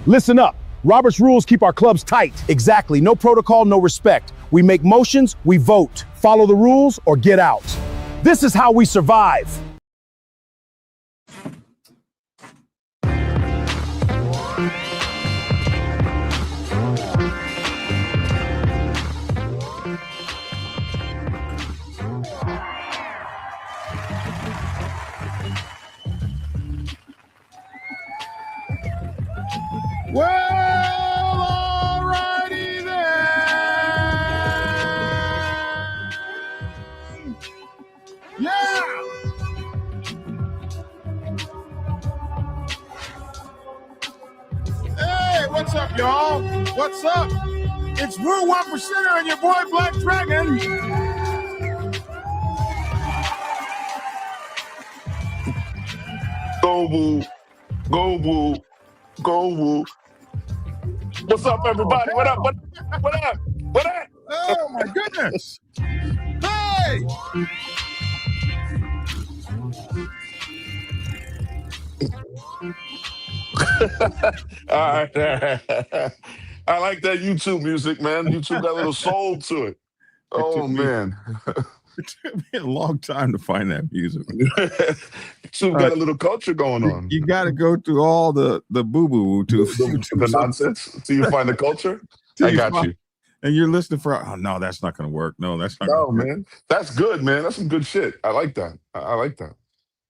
Listen up. Robert's rules keep our clubs tight. Exactly. No protocol, no respect. We make motions, we vote. Follow the rules or get out. This is how we survive. Well, alrighty then. Yeah. Hey, what's up, y'all? What's up? It's Rule 1% and your boy Black Dragon. Go woo, go woo, go woo. What's up, everybody? What up? What up? What up? Oh my goodness! Hey! All right. I like that YouTube music, man. YouTube got a little soul to it. Oh man, It took me a long time to find that music. YouTube got a little culture going on. You got to go through all the boo-boo to The nonsense till you find the culture. I got you. And you're listening for, oh, no, that's not going to work. No, that's not No, going to work. man. That's good, man. That's some good shit. I like that. I like that.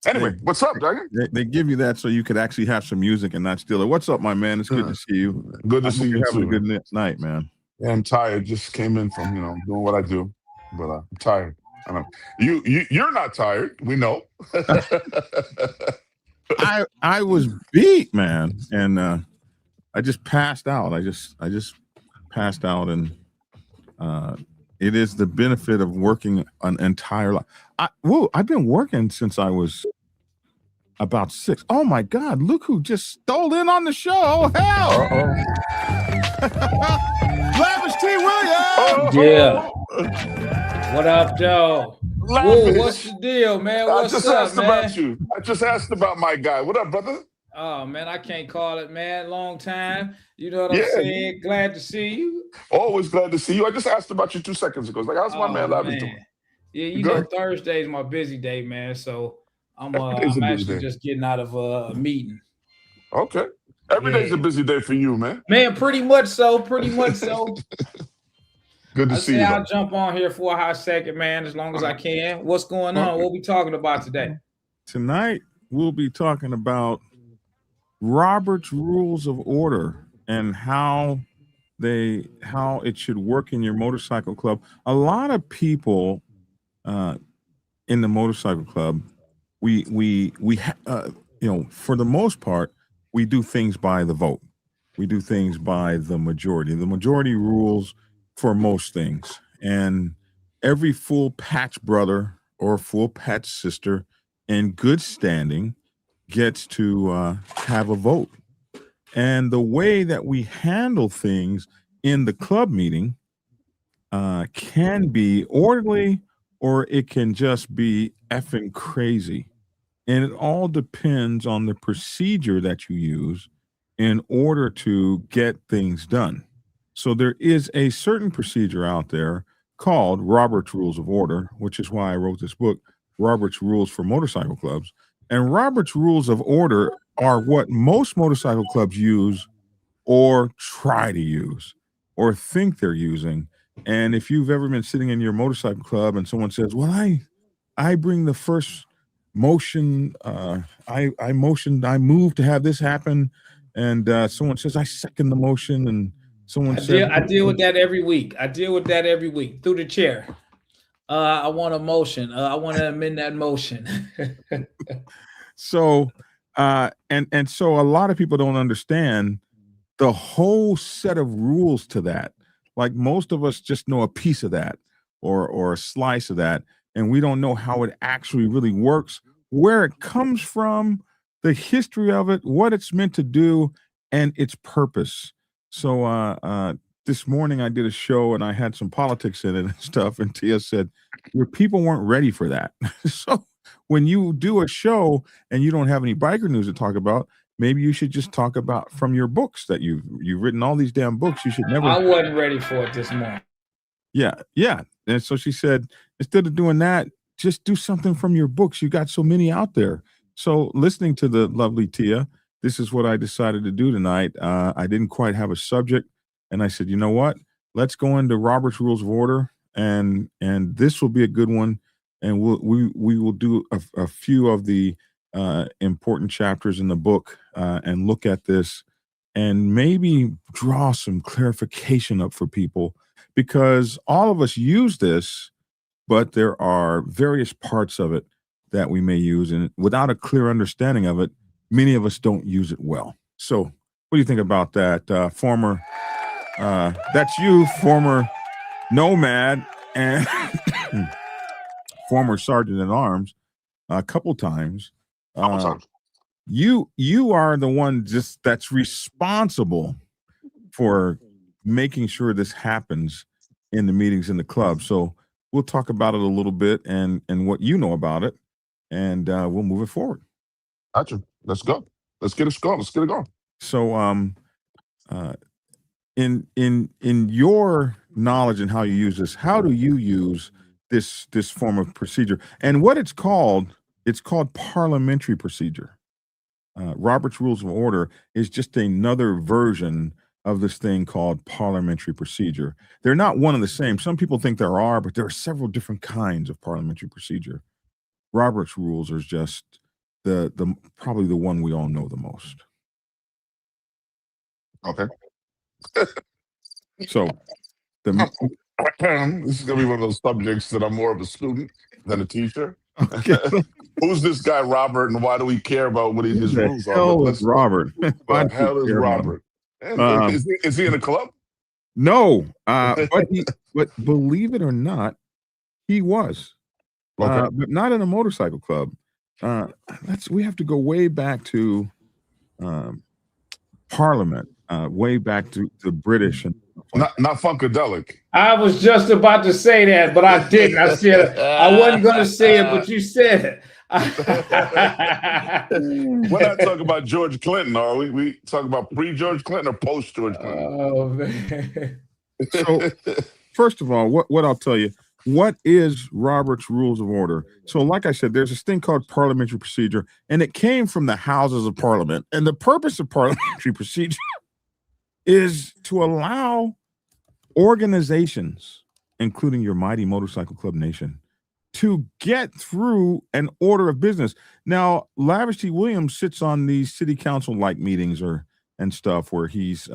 Anyway, what's up, Dragon? They give you that so you could actually have some music and not steal it. What's up, my man? It's good to see you. Good to see you having too. a good night, man. Yeah, I'm tired. Just came in from, doing what I do, but I'm tired. I know. You're not tired. We know. I was beat, man, and I just passed out. I just passed out, and it is the benefit of working an entire life. I've been working since I was about 6. Oh my God! Look who just stole in on the show! Hell! Lavish T. Williams. Yeah. What up, Joe? Whoa, what's the deal, man? What's I just up, asked man? about you. I just asked about my guy. What up, brother? Oh man, I can't call it, man. Long time. You know what I'm saying? Glad to see you. Always glad to see you. I just asked about you 2 seconds ago. Like, how's my man Lavish doing? Yeah, you know, Thursday's my busy day, man. So I'm actually just getting out of a meeting. Okay. Every day's a busy day for you, man. Man, pretty much so. Pretty much so. Good to see you. I'll jump on here for a hot second, man, as long as I can. What's going on? What we talking about today? Tonight, we'll be talking about Robert's Rules of Order and how it should work in your motorcycle club. A lot of people in the motorcycle club, we for the most part, we do things by the vote. We do things by the majority. The majority rules for most things, and every full patch brother or full patch sister in good standing gets to have a vote. And the way that we handle things in the club meeting can be orderly, or it can just be effing crazy. And it all depends on the procedure that you use in order to get things done. So there is a certain procedure out there called Robert's Rules of Order, which is why I wrote this book, Robert's Rules for Motorcycle Clubs. And Robert's Rules of Order are what most motorcycle clubs use or try to use or think they're using. And if you've ever been sitting in your motorcycle club and someone says, well, I bring the first motion, I move to have this happen. And someone says, I second the motion. And someone said, I deal with that every week. Through the chair. I want a motion. I want to amend that motion. So, and so a lot of people don't understand the whole set of rules to that. Like most of us just know a piece of that or a slice of that, and we don't know how it actually really works, where it comes from, the history of it, what it's meant to do, and its purpose. So this morning I did a show and I had some politics in it and stuff, and Tia said, your people weren't ready for that. So when you do a show and you don't have any biker news to talk about, maybe you should just talk about from your books that you've written all these damn books. You should never. I wasn't ready for it this morning. Yeah. And so she said, instead of doing that, just do something from your books. You got so many out there. So listening to the lovely Tia, this is what I decided to do tonight. I didn't quite have a subject, and I said, you know what? Let's go into Robert's Rules of Order, and this will be a good one. And we will do a few of the important chapters in the book and look at this and maybe draw some clarification up for people, because all of us use this, but there are various parts of it that we may use, and without a clear understanding of it, many of us don't use it well. So what do you think about that? That's you, former nomad and former sergeant at arms a couple times. You are the one that's responsible for making sure this happens in the meetings in the club. So we'll talk about it a little bit and what you know about it, and we'll move it forward. Gotcha. Let's go. Let's get it going. Let's get it going. So in your knowledge and how you use this, how do you use this form of procedure? And what it's called parliamentary procedure. Robert's Rules of Order is just another version of this thing called parliamentary procedure. They're not one and the same. Some people think there are, but there are several different kinds of parliamentary procedure. Robert's Rules are just the probably the one we all know the most. Okay. So this is gonna be one of those subjects that I'm more of a student than a teacher. Okay. Who's this guy Robert, and why do we care about what his rules are? Robert. What the hell is Robert? Is he in a club? No, but believe it or not, he was. Okay. But not in a motorcycle club. We have to go way back to Parliament, way back to the British. And not Funkadelic. I was just about to say that, but I didn't. I said I wasn't going to say it, but you said it. We're not talking about George Clinton, are we? We talking about pre-George Clinton or post-George Clinton? Oh man. So, first of all, what I'll tell you, what is Robert's Rules of Order? So, like I said, there's this thing called parliamentary procedure, and it came from the Houses of Parliament. And the purpose of parliamentary procedure is to allow organizations, including your mighty motorcycle club nation, to get through an order of business. Now, Lavish T. Williams sits on these city council-like meetings and stuff where he's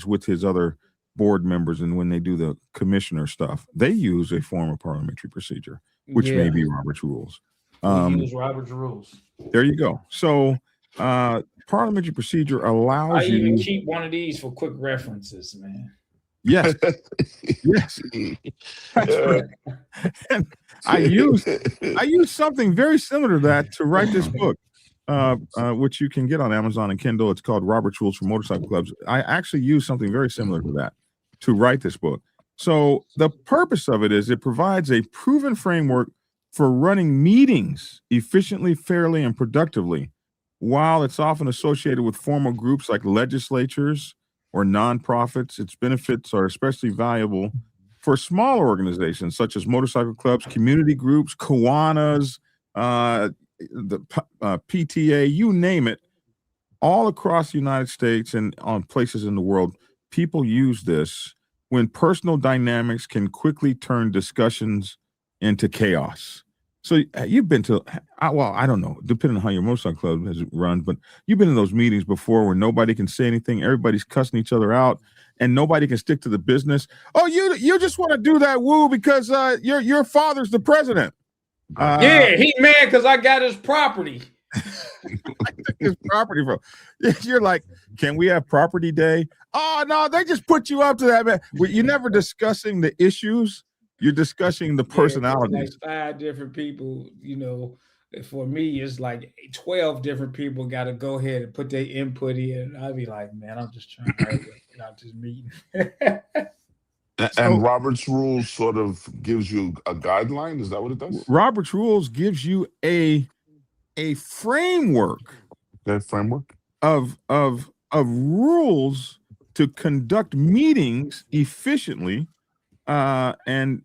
with his other board members, and when they do the commissioner stuff, they use a form of parliamentary procedure, which may be Robert's Rules. We use Robert's Rules. There you go. So parliamentary procedure allows you. I even keep one of these for quick references, man. Yes. Yes. That's right. And I use something very similar to that to write this book, which you can get on Amazon and Kindle. It's called Robert's Rules for Motorcycle Clubs. I actually use something very similar to that to write this book. So the purpose of it is it provides a proven framework for running meetings efficiently, fairly, and productively. While it's often associated with formal groups like legislatures or nonprofits, its benefits are especially valuable for smaller organizations such as motorcycle clubs, community groups, Kiwanis, the PTA, you name it. All across the United States and on places in the world, people use this when personal dynamics can quickly turn discussions into chaos. So you've been to, well, I don't know, depending on how your motorcycle club has run, but you've been in those meetings before where nobody can say anything, everybody's cussing each other out, and nobody can stick to the business. Oh, you just want to do that woo because your father's the president. Yeah, he mad because I got his property. I took his property from. You're like, can we have property day? Oh no, they just put you up to that, man. You're never discussing the issues. You're discussing the personalities. Like 5 different people, you know. For me, it's like 12 different people got to go ahead and put their input in. I'd be like, man, I'm just trying to get out this meeting. And Robert's Rules sort of gives you a guideline. Is that what it does? Robert's Rules gives you a framework. Okay, framework. of rules to conduct meetings efficiently, and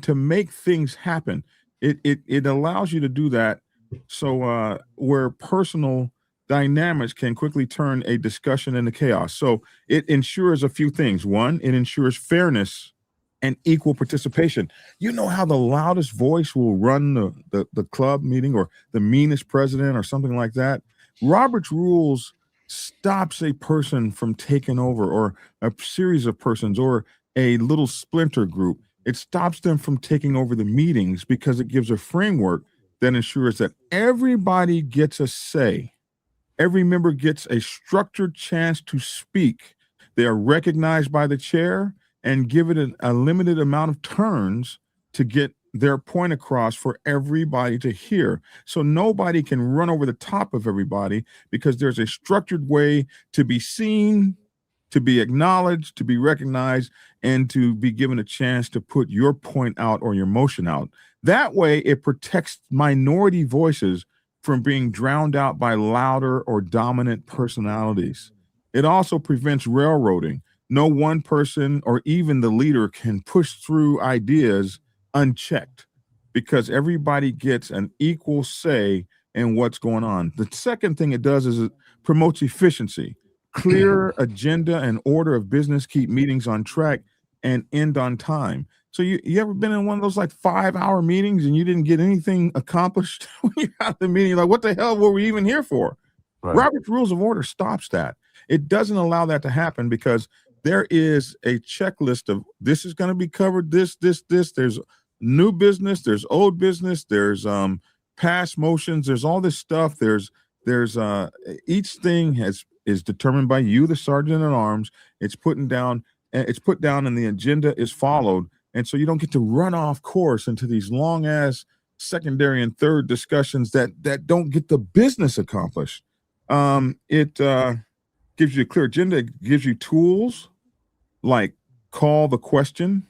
to make things happen. It allows you to do that, so where personal dynamics can quickly turn a discussion into chaos. So it ensures a few things. One, it ensures fairness and equal participation. You know how the loudest voice will run the club meeting, or the meanest president, or something like that? Robert's rules stops a person from taking over, or a series of persons, or a little splinter group. It stops them from taking over the meetings, because it gives a framework that ensures that everybody gets a say. Every member gets a structured chance to speak. They are recognized by the chair and given a limited amount of turns to get their point across for everybody to hear. So nobody can run over the top of everybody, because there's a structured way to be seen, to be acknowledged, to be recognized, and to be given a chance to put your point out or your motion out. That way, it protects minority voices from being drowned out by louder or dominant personalities. It also prevents railroading. No one person or even the leader can push through ideas unchecked, because everybody gets an equal say in what's going on. The second thing it does is it promotes efficiency. Clear agenda and order of business keep meetings on track and end on time. So you ever been in one of those like 5-hour meetings and you didn't get anything accomplished when you got the meeting? You're like, what the hell were we even here for? Right. Robert's Rules of Order stops that. It doesn't allow that to happen, because there is a checklist of this is going to be covered, this. There's new business, there's old business, there's past motions, there's all this stuff. There's each thing is determined by you, the sergeant at arms. It's put down, and the agenda is followed. And so you don't get to run off course into these long ass secondary and third discussions that don't get the business accomplished. It gives you a clear agenda. It gives you tools like call the question,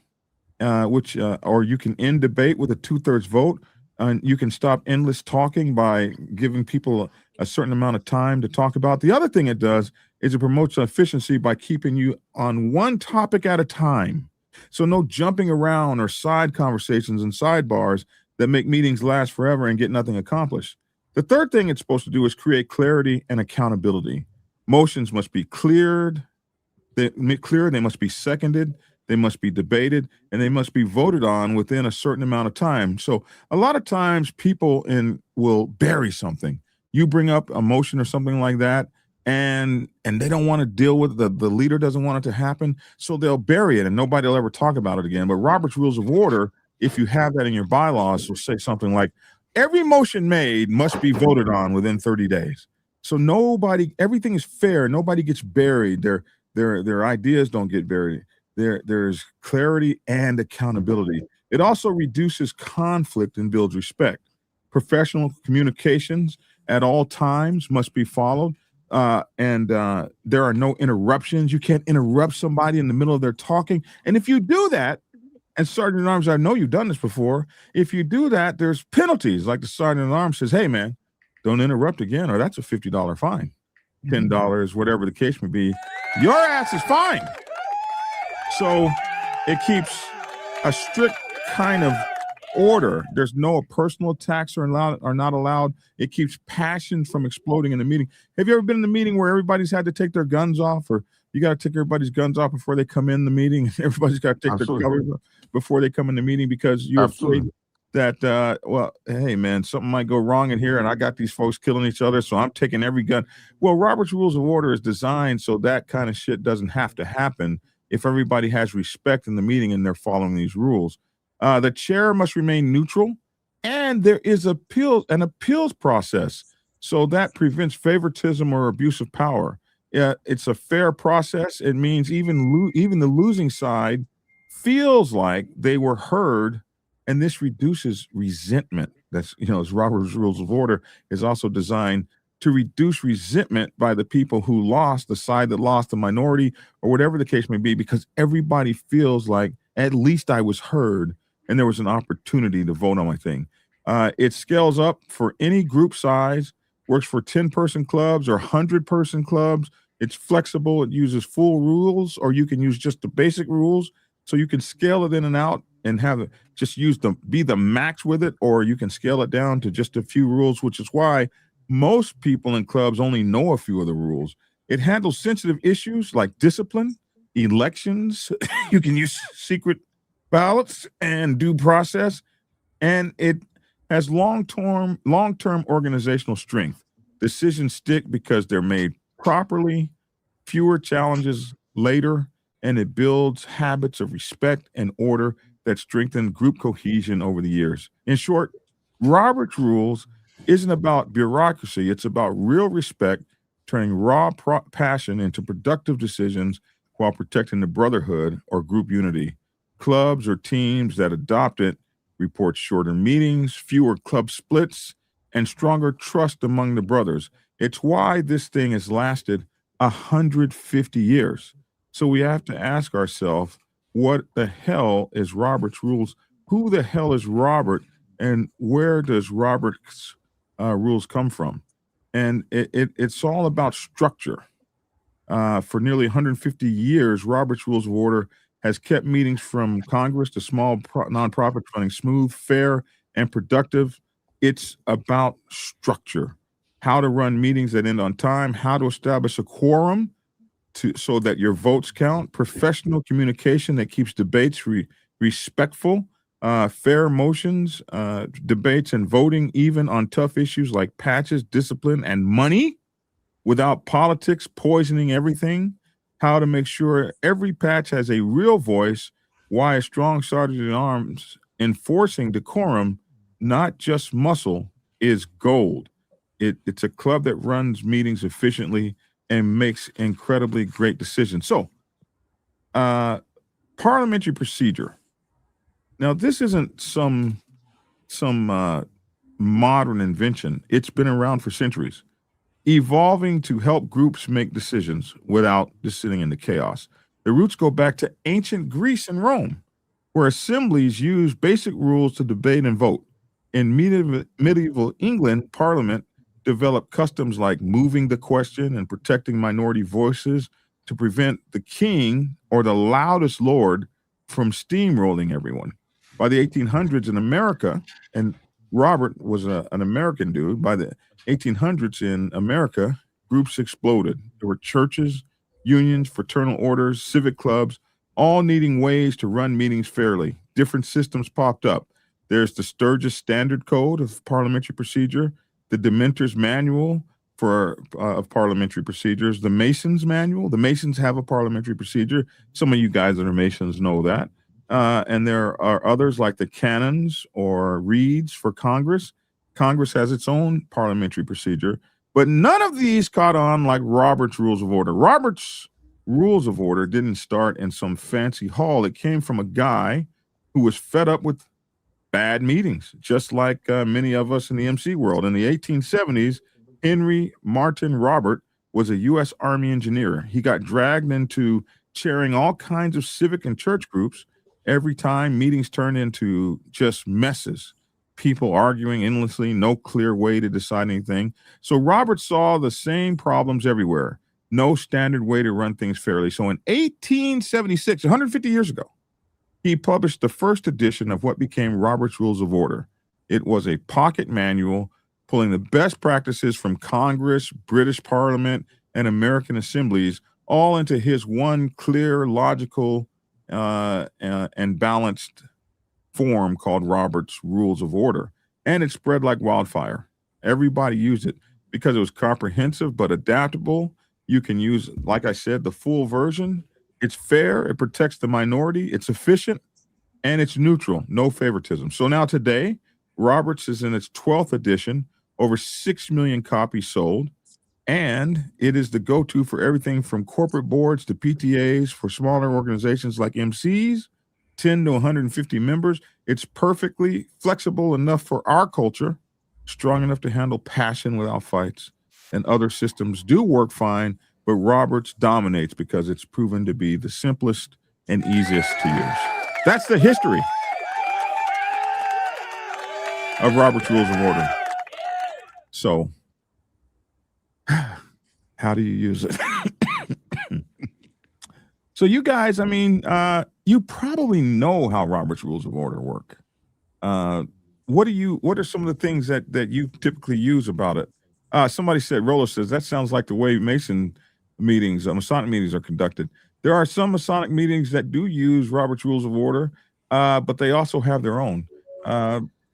which or you can end debate with a 2/3 vote, and you can stop endless talking by giving people a certain amount of time to talk about. The other thing it does is it promotes efficiency by keeping you on one topic at a time. So no jumping around or side conversations and sidebars that make meetings last forever and get nothing accomplished. The third thing it's supposed to do is create clarity and accountability. Motions must be cleared, they must be seconded, they must be debated, and they must be voted on within a certain amount of time. So a lot of times people will bury something. You bring up a motion or something like that, and they don't want to deal with it. The leader doesn't want it to happen, so they'll bury it and nobody will ever talk about it again. But Robert's Rules of Order, if you have that in your bylaws, will say something like, every motion made must be voted on within 30 days. So everything is fair. Nobody gets buried. Their ideas don't get buried. There's clarity and accountability. It also reduces conflict and builds respect. Professional communications at all times must be followed. And there are no interruptions. You can't interrupt somebody in the middle of their talking. And if you do that, and Sergeant at Arms, I know you've done this before. If you do that, there's penalties. Like the Sergeant at Arms says, hey, man, don't interrupt again, or that's a $50 fine, $10, whatever the case may be. Your ass is fine. So it keeps a strict kind of order. There's no personal attacks are not allowed. It keeps passion from exploding in the meeting. Have you ever been in a meeting where everybody's had to take their guns off, or you got to take everybody's guns off before they come in the meeting? Everybody's got to take their covers off before they come in the meeting, because you're afraid that, well, hey, man, something might go wrong in here, and I got these folks killing each other, so I'm taking every gun. Well, Robert's Rules of Order is designed so that kind of shit doesn't have to happen if everybody has respect in the meeting and they're following these rules. The chair must remain neutral, and there is an appeals process, so that prevents favoritism or abuse of power. It's a fair process. It means even the losing side feels like they were heard, and this reduces resentment. That's, as Robert's Rules of Order is also designed to reduce resentment by the people who lost, the side that lost, the minority, or whatever the case may be, because everybody feels like, at least I was heard and there was an opportunity to vote on my thing. It scales up for any group size. works for 10-person clubs or 100-person clubs. It's flexible. It uses full rules, or you can use just the basic rules. So you can scale it in and out and have it just be the max with it, or you can scale it down to just a few rules, which is why most people in clubs only know a few of the rules. It handles sensitive issues like discipline, elections. You can use secret ballots and due process, and it has long-term organizational strength. Decisions stick because they're made properly, fewer challenges later, and it builds habits of respect and order that strengthen group cohesion over the years. In short, Robert's Rules isn't about bureaucracy. It's about real respect, turning raw passion into productive decisions while protecting the brotherhood or group unity. Clubs or teams that adopt it report shorter meetings, fewer club splits, and stronger trust among the brothers. It's why this thing has lasted 150 years. So we have to ask ourselves, what the hell is Robert's Rules? Who the hell is Robert, and where does Robert's rules come from? And it's all about structure. For nearly 150 years, Robert's Rules of Order has kept meetings from Congress to small nonprofits running smooth, fair, and productive. It's about structure, how to run meetings that end on time, how to establish a quorum so that your votes count, professional communication that keeps debates respectful, fair motions, debates and voting even on tough issues like patches, discipline, and money without politics poisoning everything, how to make sure every patch has a real voice, why a strong sergeant at arms enforcing decorum, not just muscle, is gold. It's a club that runs meetings efficiently and makes incredibly great decisions. So, parliamentary procedure. Now, this isn't some modern invention. It's been around for centuries, evolving to help groups make decisions without just sitting in the chaos. The roots go back to ancient Greece and Rome, where assemblies used basic rules to debate and vote. In medieval England, Parliament developed customs like moving the question and protecting minority voices to prevent the king or the loudest lord from steamrolling everyone. By the 1800s in America, and Robert was an American dude, by the 1800s in America, groups exploded. There were churches, unions, fraternal orders, civic clubs, all needing ways to run meetings fairly. Different systems popped up. There's the Sturgis Standard Code of Parliamentary Procedure, the Dementor's Manual of Parliamentary Procedures, the Masons Manual. The Masons have a parliamentary procedure. Some of you guys that are Masons know that. And there are others like the canons or reeds for Congress. Congress has its own parliamentary procedure, but none of these caught on like Robert's Rules of Order. Robert's Rules of Order didn't start in some fancy hall. It came from a guy who was fed up with bad meetings, just like many of us in the MC world. In the 1870s, Henry Martin Robert was a U.S. Army engineer. He got dragged into chairing all kinds of civic and church groups. Every time meetings turned into just messes, people arguing endlessly, no clear way to decide anything. So Robert saw the same problems everywhere, no standard way to run things fairly. So in 1876, 150 years ago, he published the first edition of what became Robert's Rules of Order. It was a pocket manual pulling the best practices from Congress, British Parliament, and American assemblies all into his one clear, logical, and balanced form called Robert's Rules of Order. And it spread like wildfire. Everybody used it because it was comprehensive but adaptable. You can use, like I said, the full version. It's fair, it protects the minority, it's efficient, and it's neutral, no favoritism. So now today, Roberts is in its 12th edition, over 6 million copies sold, and it is the go-to for everything from corporate boards to PTAs for smaller organizations like MCs, 10 to 150 members. It's perfectly flexible enough for our culture, strong enough to handle passion without fights, and other systems do work fine, but Roberts dominates because it's proven to be the simplest and easiest to use. That's the history of Robert's Rules of Order. So How do you use it? So you guys, I mean, you probably know how Robert's Rules of Order work. What are some of the things that you typically use about it? Somebody said, Roller says, that sounds like the way Masonic meetings are conducted. There are some Masonic meetings that do use Robert's Rules of Order, but they also have their own.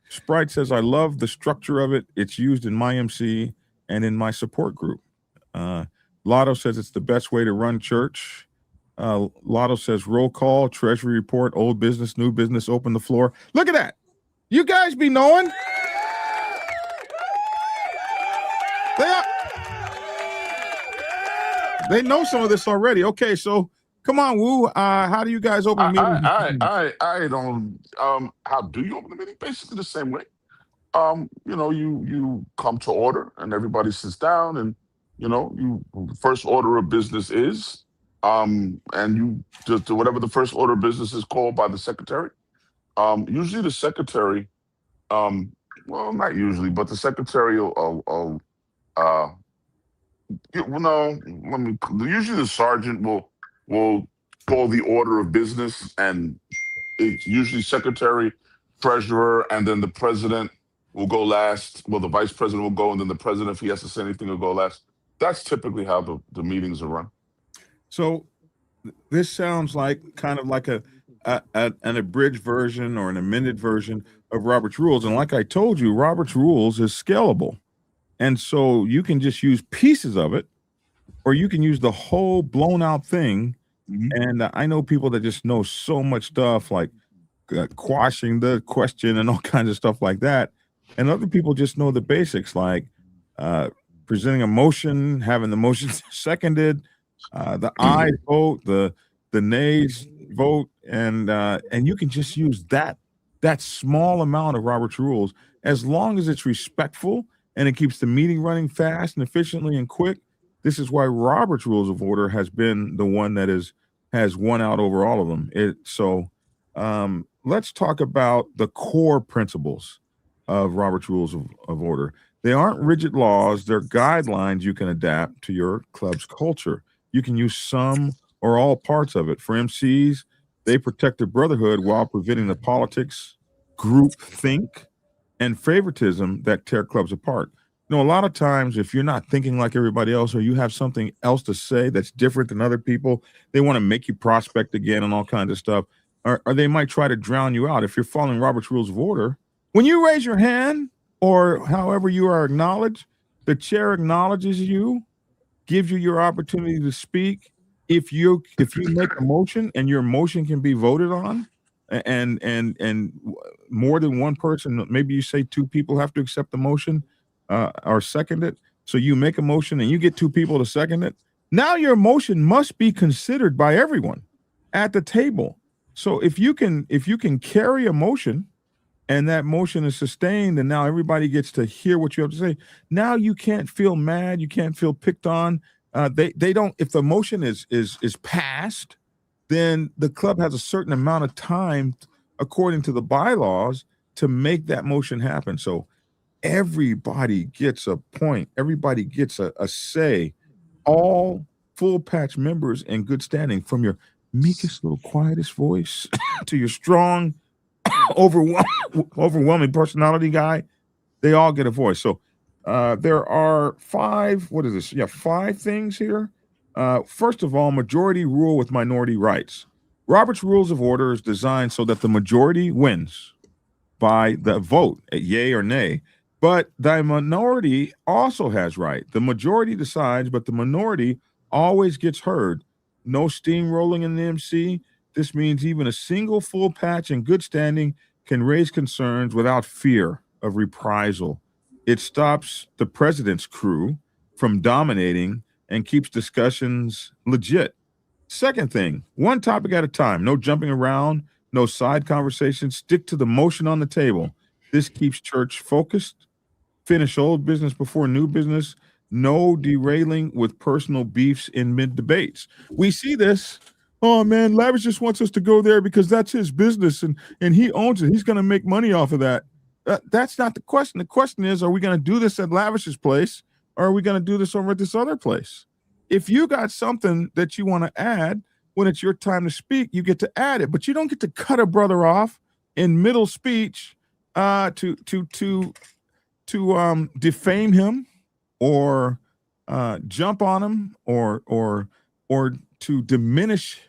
Sprite says, I love the structure of it. It's used in my MC and in my support group. Lotto says it's the best way to run church. Lotto says roll call, treasury report, old business, new business, open the floor. Look at that. You guys be knowing. They know some of this already. Okay, so come on, Wu. How do you guys open meetings? I don't. How do you open the meeting? Basically the same way. You come to order and everybody sits down, and you first order of business is, and you just do whatever the first order of business is called by the secretary. Usually the secretary, well, not usually, but the secretary will no, usually the sergeant will call the order of business, and it's usually secretary, treasurer, and then the president will go last. Well, the vice president will go, and then the president, if he has to say anything, will go last. That's typically how the meetings are run. So this sounds like kind of like an abridged version or an amended version of Robert's Rules. And like I told you, Robert's Rules is scalable. And so you can just use pieces of it, or you can use the whole blown out thing. Mm-hmm. And I know people that just know so much stuff, like quashing the question and all kinds of stuff like that. And other people just know the basics, like presenting a motion, having the motion seconded, the ayes vote, the nays vote, and you can just use that small amount of Robert's Rules, as long as it's respectful and it keeps the meeting running fast and efficiently and quick. This is why Robert's Rules of Order has been the one that has won out over all of them. Let's talk about the core principles of Robert's Rules of Order. They aren't rigid laws. They're guidelines you can adapt to your club's culture. You can use some or all parts of it. For MCs, they protect the brotherhood while preventing the politics, group think, and favoritism that tear clubs apart. A lot of times, if you're not thinking like everybody else, or you have something else to say that's different than other people, they want to make you prospect again and all kinds of stuff, or they might try to drown you out. If you're following Robert's Rules of Order, when you raise your hand or however you are acknowledged, the chair acknowledges you, gives you your opportunity to speak. If you make a motion and your motion can be voted on, and more than one person, maybe you say two people have to accept the motion or second it. So you make a motion and you get two people to second it. Now your motion must be considered by everyone at the table. So if you can carry a motion and that motion is sustained, and now everybody gets to hear what you have to say, now you can't feel mad, you can't feel picked on. They don't. If the motion is passed, then the club has a certain amount of time, according to the bylaws, to make that motion happen. So everybody gets a point. Everybody gets a say. All full patch members in good standing, from your meekest little quietest voice to your strong, overwhelming personality guy, they all get a voice. So there are five things here. First of all, majority rule with minority rights. Robert's Rules of Order is designed so that the majority wins by the vote, yay or nay. But the minority also has right. The majority decides, but the minority always gets heard. No steamrolling in the MC. This means even a single full patch in good standing can raise concerns without fear of reprisal. It stops the president's crew from dominating and keeps discussions legit. Second thing, one topic at a time. No jumping around, no side conversations. Stick to the motion on the table. This keeps church focused. Finish old business before new business. No derailing with personal beefs in mid-debates. We see this. Oh, man, Lavish just wants us to go there because that's his business, and he owns it. He's going to make money off of that. That's not the question. The question is, are we going to do this at Lavish's place, or are we going to do this over at this other place? if you got something that you want to add, when it's your time to speak, you get to add it, but you don't get to cut a brother off in middle speech to defame him or jump on him or to diminish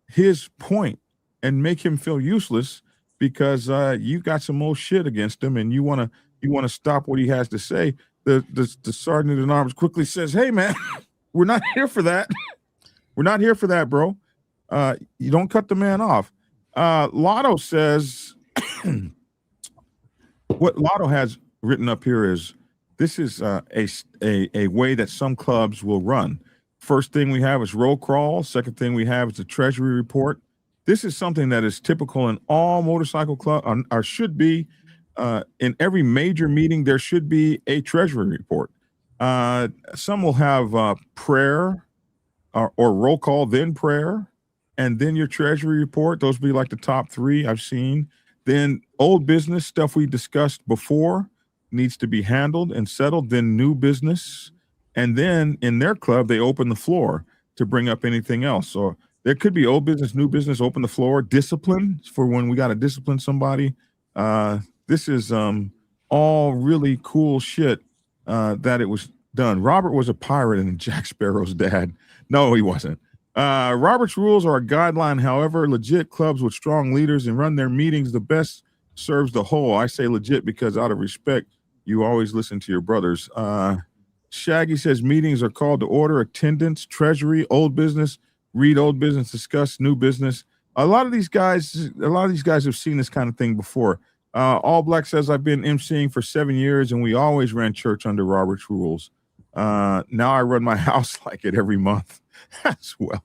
his point and make him feel useless because you got some old shit against him and you want to stop what he has to say. The sergeant at arms quickly says, "Hey man, we're not here for that. We're not here for that, bro. You don't cut the man off." Lotto says, what Lotto has written up here is, this is a way that some clubs will run. First thing we have is roll call. Second thing we have is the treasury report. This is something that is typical in all motorcycle clubs, or should be. In every major meeting, there should be a treasury report. Some will have prayer or roll call, then prayer, and then your treasury report. Those be like the top three I've seen. Then old business stuff we discussed before needs to be handled and settled. Then new business. And then in their club, they open the floor to bring up anything else. So there could be old business, new business, open the floor, discipline for when we got to discipline somebody. This is all really cool shit that it was done. Robert was a pirate and Jack Sparrow's dad. No, he wasn't. Robert's rules are a guideline. However, legit clubs with strong leaders and run their meetings the best serves the whole. I say legit because out of respect, you always listen to your brothers. Shaggy says meetings are called to order, attendance, treasury, old business, read old business, discuss new business. A lot of these guys have seen this kind of thing before. All Black says, I've been emceeing for 7 years and we always ran church under Robert's rules. Now I run my house like it every month as well.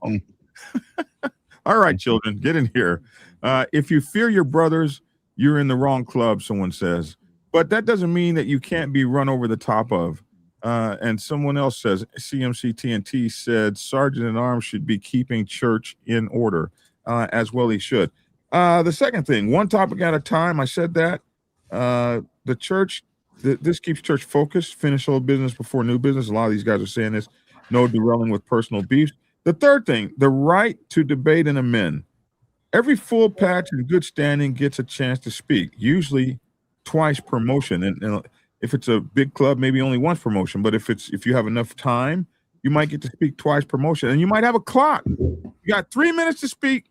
All right, children, get in here. If you fear your brothers, you're in the wrong club, someone says. But that doesn't mean that you can't be run over the top of. And someone else says, CMC TNT said, Sergeant at Arms should be keeping church in order, as well he should. The second thing, one topic at a time. I said that. The church, this keeps church focused. Finish old business before new business. A lot of these guys are saying this. No derailing with personal beefs. The third thing, the right to debate and amend. Every full patch in good standing gets a chance to speak, usually twice per motion. And if it's a big club, maybe only once per motion. But if you have enough time, you might get to speak twice per motion. And you might have a clock. You got 3 minutes to speak,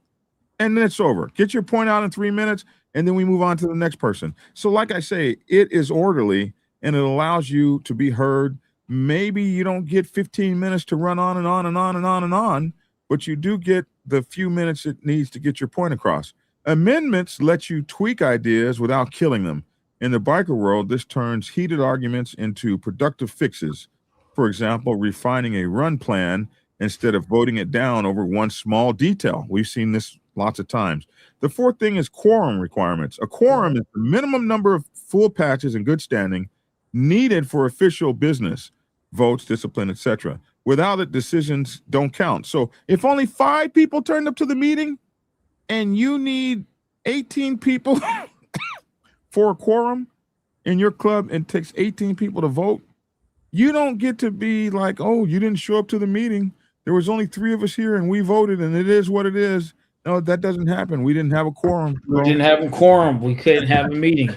and then it's over. Get your point out in 3 minutes, and then we move on to the next person. So like I say, it is orderly, and it allows you to be heard. Maybe you don't get 15 minutes to run on and on and on and on and on, but you do get the few minutes it needs to get your point across. Amendments let you tweak ideas without killing them. In the biker world, this turns heated arguments into productive fixes. For example, refining a run plan instead of voting it down over one small detail. We've seen this lots of times. The fourth thing is quorum requirements. A quorum is the minimum number of full patches in good standing needed for official business, votes, discipline, etc. Without it, decisions don't count. So if only 5 people turned up to the meeting and you need 18 people for a quorum in your club and it takes 18 people to vote, you don't get to be like, oh, you didn't show up to the meeting. There was only 3 of us here and we voted and it is what it is. No, that doesn't happen. We didn't have a quorum. We didn't have a quorum. We couldn't have a meeting.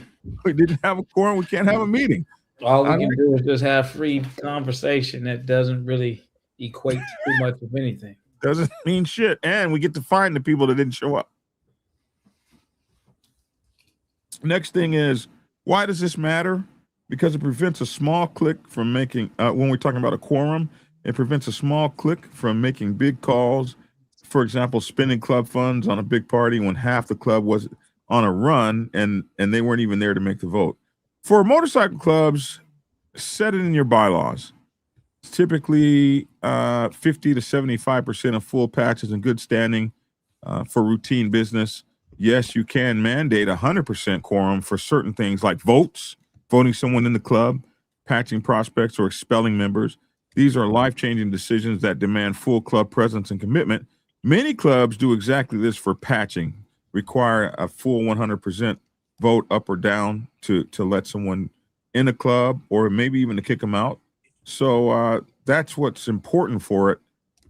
We didn't have a quorum. We can't have a meeting. All we can do is just have free conversation that doesn't really equate to too much of anything. Doesn't mean shit. And we get to find the people that didn't show up. Next thing is, why does this matter? Because it prevents a small clique from making, when we're talking about a quorum, it prevents a small clique from making big calls. For example, spending club funds on a big party when half the club was on a run and they weren't even there to make the vote. For motorcycle clubs, set it in your bylaws. It's typically 50 to 75% of full patches in good standing for routine business. Yes, you can mandate 100% quorum for certain things like votes, voting someone in the club, patching prospects, or expelling members. These are life-changing decisions that demand full club presence and commitment. Many clubs do exactly this for patching, require a full 100% vote up or down to let someone in a club or maybe even to kick them out. So that's what's important for it.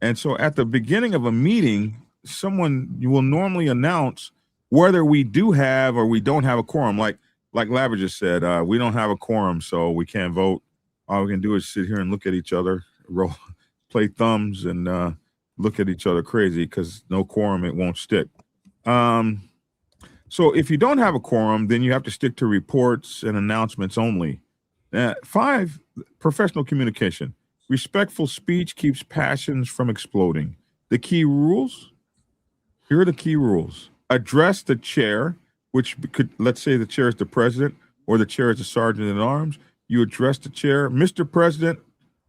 And so at the beginning of a meeting, you will normally announce whether we do have or we don't have a quorum. Like Labber just said, we don't have a quorum, so we can't vote. All we can do is sit here and look at each other, play thumbs, and look at each other crazy because no quorum, it won't stick. So if you don't have a quorum, then you have to stick to reports and announcements only. 5, professional communication. Respectful speech keeps passions from exploding. The key rules, here are the key rules. Address the chair, which could, let's say the chair is the president or the chair is the sergeant at arms. You address the chair, Mr. President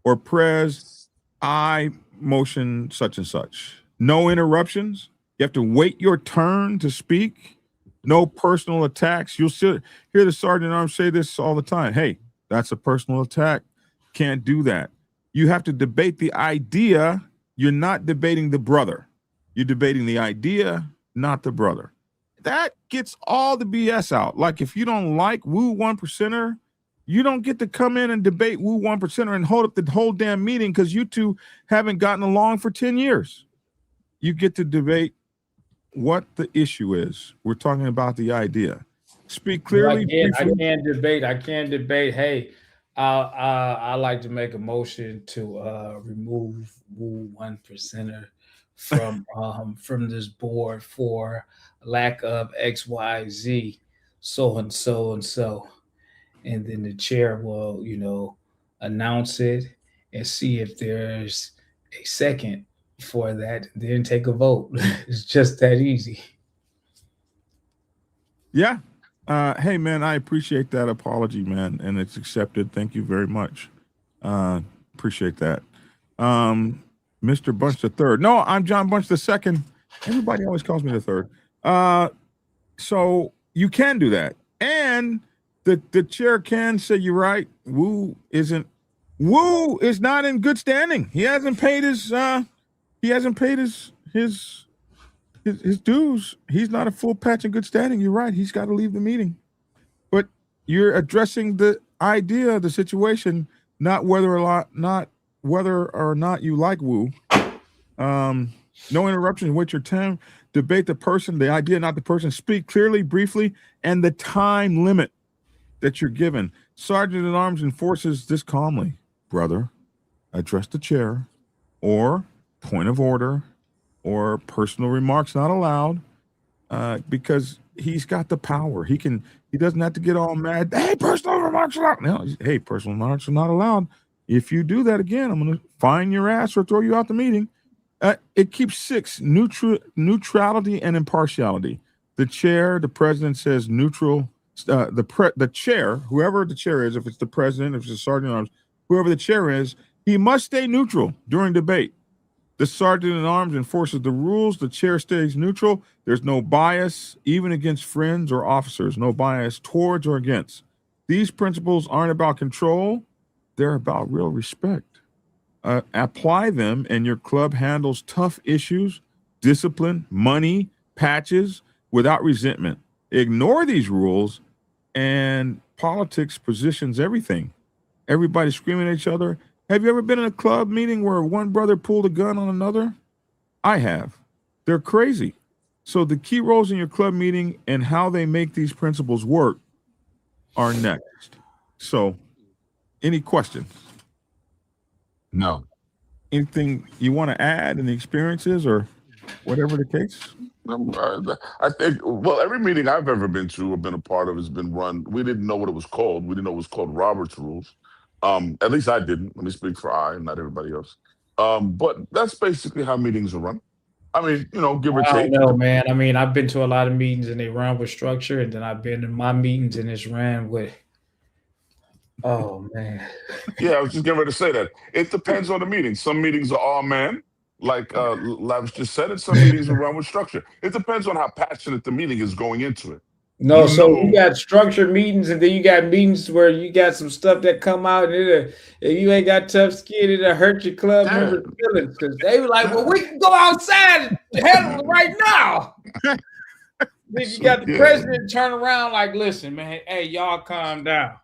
or Prez, I motion such and such. No interruptions. You have to wait your turn to speak. No personal attacks. You'll hear the sergeant at arms say this all the time. Hey, that's a personal attack. Can't do that. You have to debate the idea. You're not debating the brother. You're debating the idea, not the brother. That gets all the BS out. Like if you don't like Woo 1%er, you don't get to come in and debate Woo 1%er and hold up the whole damn meeting because you two haven't gotten along for 10 years. You get to debate what the issue is. We're talking about the idea. Speak clearly. I can't debate. Hey, I like to make a motion to remove Woo 1%er from this board for lack of XYZ, so and so and so. And then the chair will, announce it and see if there's a second for that, then take a vote. It's just that easy. Yeah. Hey, man, I appreciate that apology, man, and it's accepted. Thank you very much. Appreciate that. Mr. Bunch the third. No, I'm John Bunch the second. Everybody always calls me the third. So you can do that. And the chair can say, you're right. Woo is not in good standing. He hasn't paid his dues. He's not a full patch in good standing. You're right. He's got to leave the meeting. But you're addressing the idea of the situation, not whether or not you like Woo. No interruptions. Wait your time. Debate the person, the idea, not the person. Speak clearly, briefly, and the time limit that you're given. Sergeant at Arms enforces this calmly. Brother, address the chair, or point of order, or personal remarks not allowed, because he's got the power. He doesn't have to get all mad. Hey, personal remarks allowed. No, hey, personal remarks are not allowed. If you do that again, I'm going to fine your ass or throw you out the meeting. It keeps 6, neutrality and impartiality. The chair, the president says neutral. The chair, whoever the chair is, if it's the president, if it's the sergeant at arms, whoever the chair is, he must stay neutral during debate. The sergeant at arms enforces the rules. The chair stays neutral. There's no bias, even against friends or officers. No bias towards or against. These principles aren't about control. They're about real respect. Apply them, and your club handles tough issues, discipline, money, patches, without resentment. Ignore these rules, and politics positions everything. Everybody screaming at each other. Have you ever been in a club meeting where one brother pulled a gun on another? I have. They're crazy. So the key roles in your club meeting and how they make these principles work are next. So, any questions? No. Anything you want to add in the experiences or whatever the case? I think, well, every meeting I've ever been to or been a part of has been run. We didn't know what it was called. We didn't know it was called Robert's Rules. At least I didn't. Let me speak for I, not everybody else. But that's basically how meetings are run. I mean, give or take. I don't know, man. I mean, I've been to a lot of meetings and they run with structure, and then I've been in my meetings and it's ran with, oh, man. Yeah, I was just getting ready to say that. It depends on the meeting. Some meetings are all man, like Lavish just said, and some meetings are run with structure. It depends on how passionate the meeting is going into it. No, so you got structured meetings, and then you got meetings where you got some stuff that come out, and if you ain't got tough skin, it'll hurt your club members' feelings, because they were like, well, we can go outside and handle it right now. Then you got the president turn around like, listen, man, hey, y'all calm down.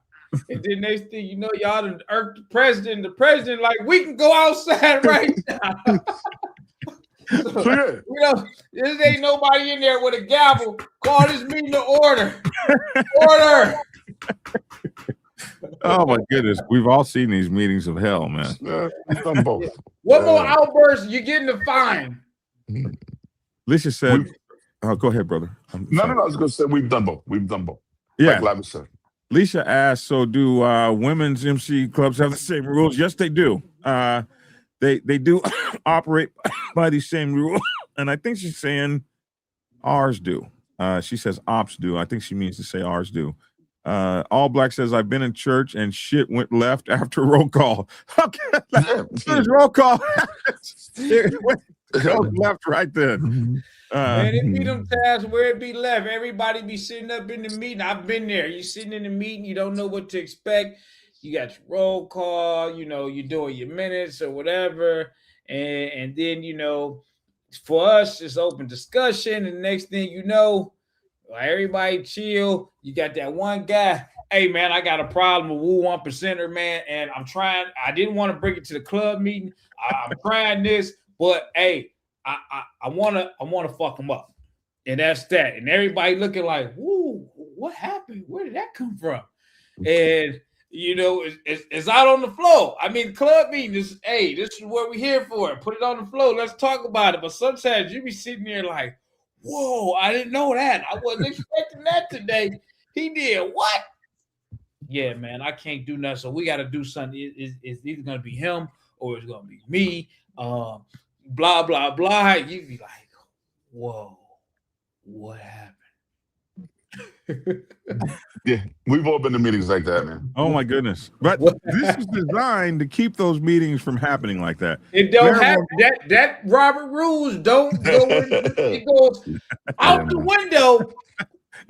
And then next thing you know, y'all done irked the president. The president, like, we can go outside right now. So, you know, this ain't nobody in there with a gavel. Call this meeting to order. Order. Oh my goodness, we've all seen these meetings of hell, man. We've done both. One more outburst, you're getting a fine. Alicia said, "Oh, go ahead, brother." No. I was going to say we've done both. We've done both. Yeah. Like Lavis said. Alicia asked, "So do women's MC clubs have the same rules?" Yes, they do. They do operate by these same rules, and I think she's saying ours do. She says ops do. I think she means to say ours do. All Black says, I've been in church and shit went left after roll call. Okay, there's roll call. It went left right then. Man, it be them times where it be left. Everybody be sitting up in the meeting. I've been there. You sitting in the meeting, you don't know what to expect. You got your roll call, you know, you're doing your minutes or whatever. And then, you know, for us, it's open discussion. And the next thing you know, everybody chill. You got that one guy. Hey, man, I got a problem with Woo 1%er, man. And I didn't want to bring it to the club meeting. I'm trying this, but hey, I wanna fuck him up. And that's that. And everybody looking like, woo, what happened? Where did that come from? And you know, it's out on the floor. I mean, club meeting is, hey, this is what we're here for. Put it on the floor. Let's talk about it. But sometimes you be sitting there like, whoa, I didn't know that. I wasn't expecting that today. He did what? Yeah, man, I can't do nothing. So we got to do something. It's either going to be him or it's going to be me. Blah, blah, blah. You be like, whoa, what happened? Yeah, we've all been to meetings like that, man. Oh my goodness. But this is designed to keep those meetings from happening like that. It don't happen. That Robert rules don't go in, it goes out the window.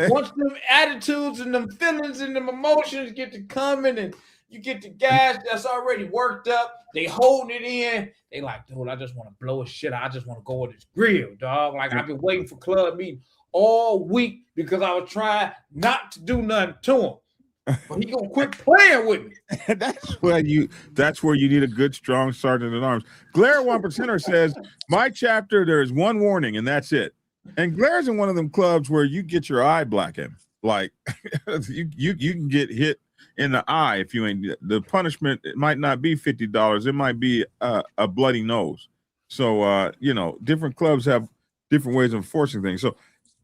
Once them attitudes and them feelings and them emotions get to coming and you get the guys that's already worked up, they holding it in. They like, dude, I just want to blow his shit out. I just want to go on this grill, dog. Like, I've been waiting for club meeting all week because I was trying not to do nothing to him. But he gonna quit playing with me. That's where you need a good, strong sergeant at arms. Glare 1%er says, my chapter, there is one warning, and that's it. And Glaire's in one of them clubs where you get your eye blackened. Like you can get hit in the eye if you ain't. The punishment, it might not be $50, it might be a bloody nose. So you know, different clubs have different ways of enforcing things. So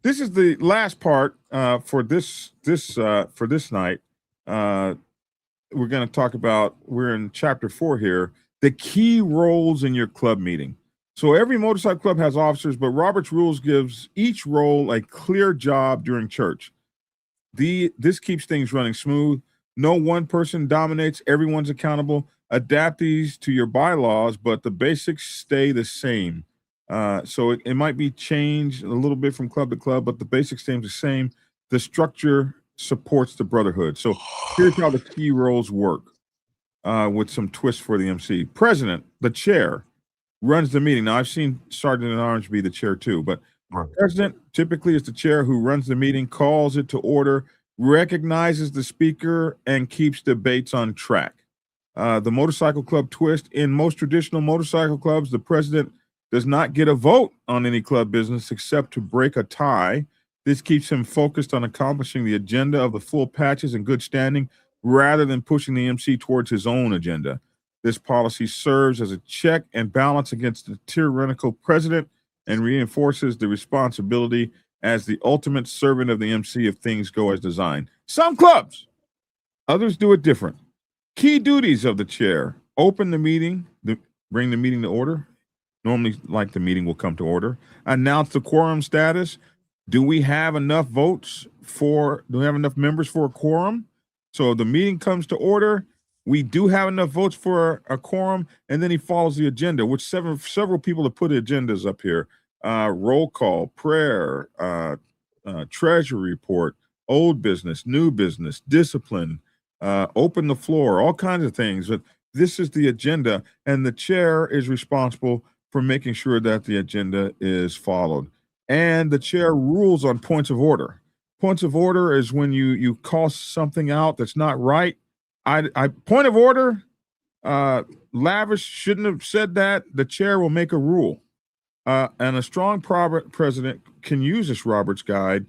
this is the last part for this night. We're going to talk about, we're in chapter 4 here, the key roles in your club meeting. So every motorcycle club has officers, but Robert's Rules gives each role a clear job during church. This keeps things running smooth. No one person dominates, everyone's accountable. Adapt these to your bylaws, but the basics stay the same. So it might be changed a little bit from club to club, but the basics stay the same. The structure supports the brotherhood. So here's how the key roles work with some twists for the MC. President, the chair, runs the meeting. Now, I've seen Sergeant at Arms be the chair too, but president typically is the chair who runs the meeting, calls it to order, recognizes the speaker, and keeps debates on track. The motorcycle club twist. In most traditional motorcycle clubs, the president does not get a vote on any club business except to break a tie. This keeps him focused on accomplishing the agenda of the full patches in good standing rather than pushing the MC towards his own agenda. This policy serves as a check and balance against the tyrannical president and reinforces the responsibility as the ultimate servant of the MC if things go as designed. Some clubs, others do it different. Key duties of the chair: open the meeting, bring the meeting to order. Normally, like, the meeting will come to order. Announce the quorum status. Do we have enough members for a quorum? So the meeting comes to order. We do have enough votes for a quorum, and then he follows the agenda, which several people have put agendas up here. Roll call, prayer, treasury report, old business, new business, discipline, open the floor, all kinds of things. But this is the agenda, and the chair is responsible for making sure that the agenda is followed. And the chair rules on points of order. Points of order is when you call something out that's not right, I point of order. Lavish shouldn't have said that. The chair will make a rule. And a strong president can use this Roberts guide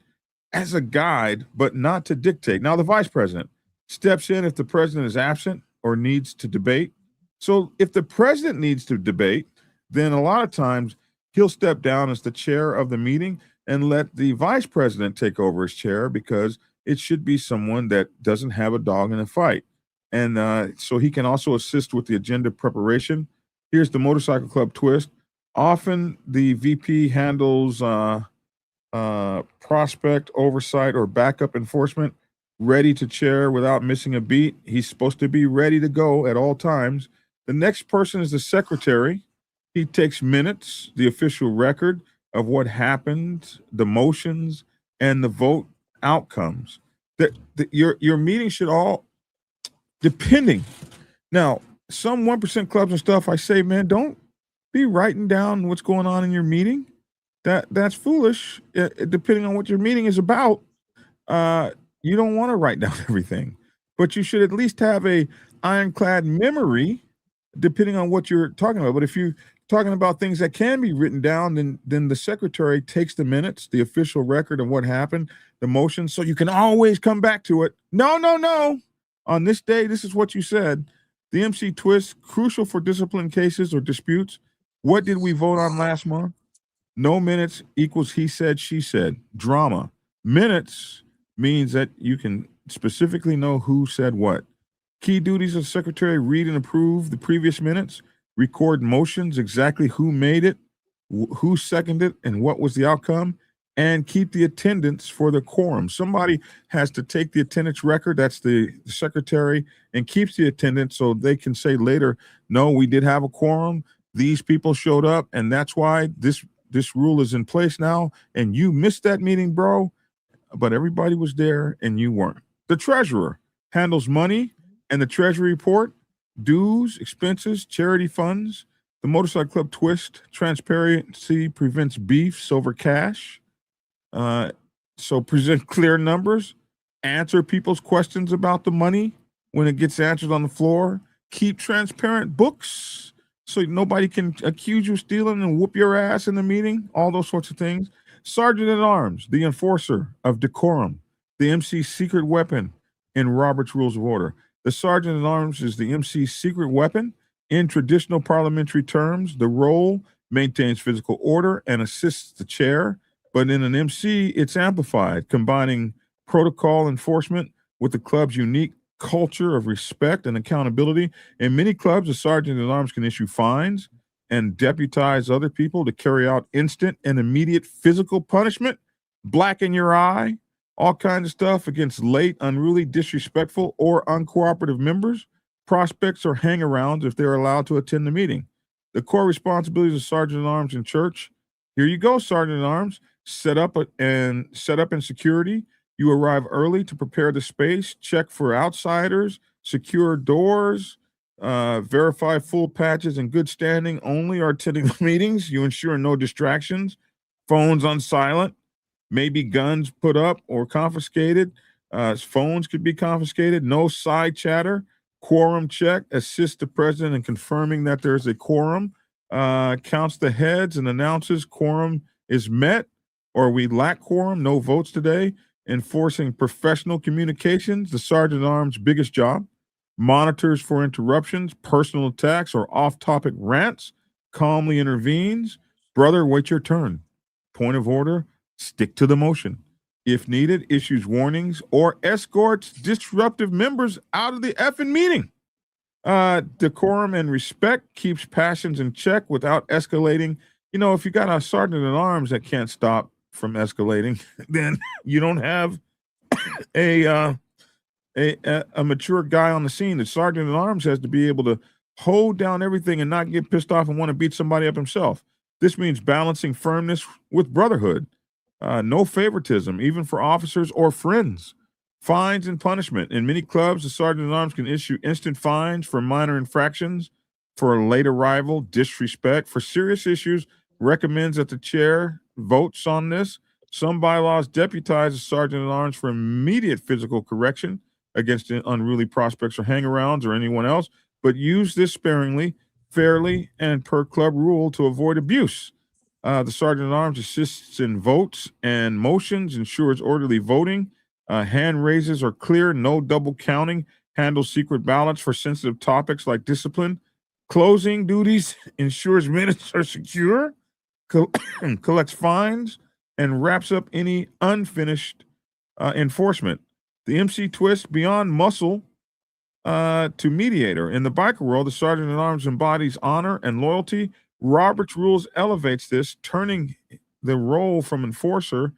as a guide, but not to dictate. Now, the vice president steps in if the president is absent or needs to debate. So if the president needs to debate, then a lot of times he'll step down as the chair of the meeting and let the vice president take over his chair, because it should be someone that doesn't have a dog in the fight. And so he can also assist with the agenda preparation. Here's the motorcycle club twist. Often the VP handles prospect oversight or backup enforcement, ready to chair without missing a beat. He's supposed to be ready to go at all times. The next person is the secretary. He takes minutes, the official record of what happened, the motions, and the vote outcomes. Your meeting should all, depending. Now, some 1% clubs and stuff, I say, man, don't be writing down what's going on in your meeting. That's foolish. Depending on what your meeting is about, you don't want to write down everything, but you should at least have a ironclad memory, depending on what you're talking about. But if you're talking about things that can be written down, then the secretary takes the minutes, the official record of what happened, the motion, so you can always come back to it. No. On this day, this is what you said. The MC twist, crucial for discipline cases or disputes. What did we vote on last month? No minutes equals he said, she said. Drama. Minutes means that you can specifically know who said what. Key duties of the secretary: read and approve the previous minutes, record motions, exactly who made it, who seconded it, and what was the outcome, and keep the attendance for the quorum. Somebody has to take the attendance record, that's the secretary, and keeps the attendance so they can say later, no, we did have a quorum, these people showed up, and that's why this rule is in place now, and you missed that meeting, bro, but everybody was there and you weren't. The treasurer handles money and the treasury report, dues, expenses, charity funds. The motorcycle club twist, transparency prevents beefs over cash. So present clear numbers, answer people's questions about the money when it gets answered on the floor, keep transparent books so nobody can accuse you of stealing and whoop your ass in the meeting, all those sorts of things. Sergeant at Arms, the enforcer of decorum, the MC's secret weapon in Robert's Rules of Order. The Sergeant at Arms is the MC's secret weapon. In traditional parliamentary terms, the role maintains physical order and assists the chair, but in an MC, it's amplified, combining protocol enforcement with the club's unique culture of respect and accountability. In many clubs, the sergeant at arms can issue fines and deputize other people to carry out instant and immediate physical punishment, blacken your eye, all kinds of stuff against late, unruly, disrespectful, or uncooperative members, prospects, or hang-arounds if they're allowed to attend the meeting. The core responsibilities of sergeant at arms in church. Here you go, sergeant at arms. Set up in security. You arrive early to prepare the space, check for outsiders, secure doors, verify full patches and good standing only are attending the meetings. You ensure no distractions, phones on silent, maybe guns put up or confiscated. Phones could be confiscated, no side chatter, quorum check, assist the president in confirming that there's a quorum, counts the heads and announces quorum is met or we lack quorum, no votes today. Enforcing professional communications, the sergeant at arms' biggest job. Monitors for interruptions, personal attacks, or off-topic rants. Calmly intervenes. Brother, wait your turn. Point of order, stick to the motion. If needed, issues warnings or escorts disruptive members out of the effing meeting. Decorum and respect keeps passions in check without escalating. You know, if you got a sergeant at arms that can't stop from escalating, then you don't have a mature guy on the scene. The sergeant at arms has to be able to hold down everything and not get pissed off and want to beat somebody up himself. This means balancing firmness with brotherhood. No favoritism, even for officers or friends. Fines and punishment. In many clubs, the sergeant at arms can issue instant fines for minor infractions, for a late arrival, disrespect. For serious issues, recommends that the chair votes on this. Some bylaws deputize the sergeant at arms for immediate physical correction. against unruly prospects or hangarounds or anyone else, but use this sparingly, fairly, and per club rule to avoid abuse. The Sergeant at Arms assists in votes and motions, ensures orderly voting. Hand raises are clear, no double counting, handles secret ballots for sensitive topics like discipline. Closing duties ensures minutes are secure, collects fines, and wraps up any unfinished enforcement. The MC twist beyond muscle to mediator. In the biker world, the Sergeant at Arms embodies honor and loyalty. Robert's Rules elevates this, turning the role from enforcer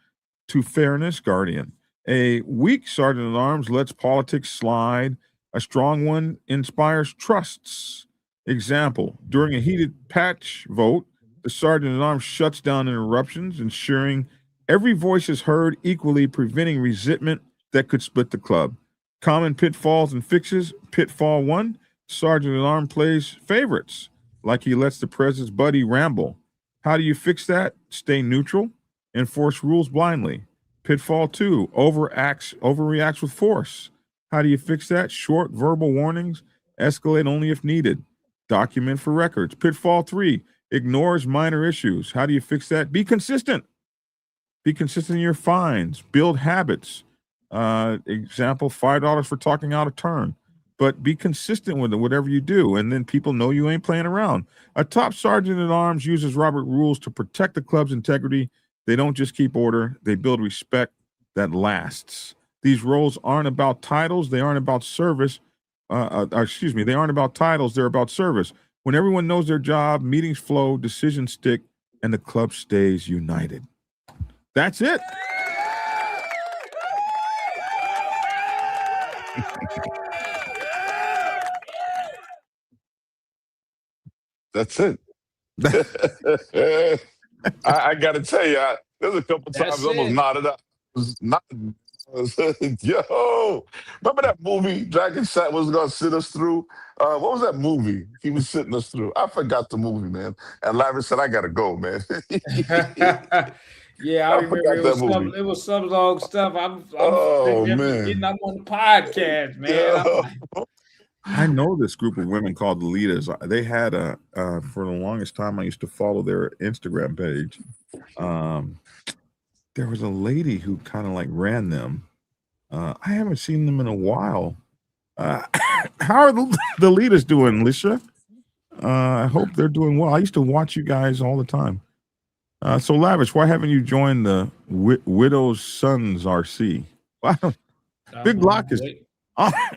to fairness guardian. A weak Sergeant at Arms lets politics slide. A strong one inspires trusts. Example, during a heated patch vote, the Sergeant at Arms shuts down interruptions, ensuring every voice is heard equally, preventing resentment that could split the club. Common pitfalls and fixes. Pitfall 1, Sergeant at Arms plays favorites, like he lets the president's buddy ramble. How do you fix that? Stay neutral. Enforce rules blindly. Pitfall 2, overreacts with force. How do you fix that? Short verbal warnings. Escalate only if needed. Document for records. Pitfall 3, ignores minor issues. How do you fix that? Be consistent. Be consistent in your fines. Build habits. Example, $5 for talking out of turn. But be consistent with it, whatever you do, and then people know you ain't playing around. A top Sergeant at Arms uses Robert Rules to protect the club's integrity. They don't just keep order, they build respect that lasts. These roles aren't about titles, they aren't about service. They aren't about titles, they're about service. When everyone knows their job, meetings flow, decisions stick, and the club stays united. That's it. That's it. I got to tell you, there's a couple times I almost nodded up. Yo, remember that movie Dragon was going to sit us through? What was that movie he was sitting us through? I forgot the movie, man. And Larry said, I got to go, man. Yeah, I remember it was some long stuff. I'm getting up on the podcast, man. I know this group of women called the Leaders. They had for the longest time, I used to follow their Instagram page. There was a lady who kind of like ran them. I haven't seen them in a while. How are the Leaders doing, Lisha? I hope they're doing well. I used to watch you guys all the time. So Lavish, why haven't you joined the Widow's Sons RC? Wow. Big Block is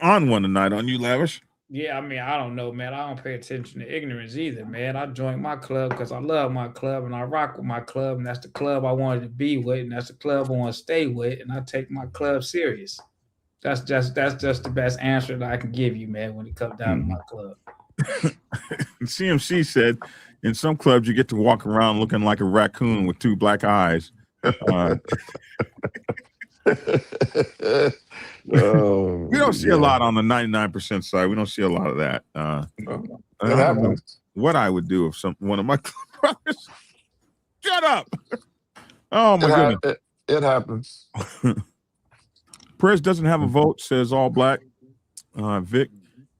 on one tonight on you, Lavish. Yeah, I mean, I don't know, man. I don't pay attention to ignorance either, man. I joined my club because I love my club and I rock with my club, and that's the club I wanted to be with, and that's the club I want to stay with, and I take my club serious. That's just the best answer that I can give you, man, when it comes down to my club. CMC said, in some clubs you get to walk around looking like a raccoon with two black eyes. We don't see a lot on the 99% side. We don't see a lot of that. It happens. What I would do if one of my brothers shut up. Oh my goodness. It happens. Prez doesn't have a vote, says All Black. Vic,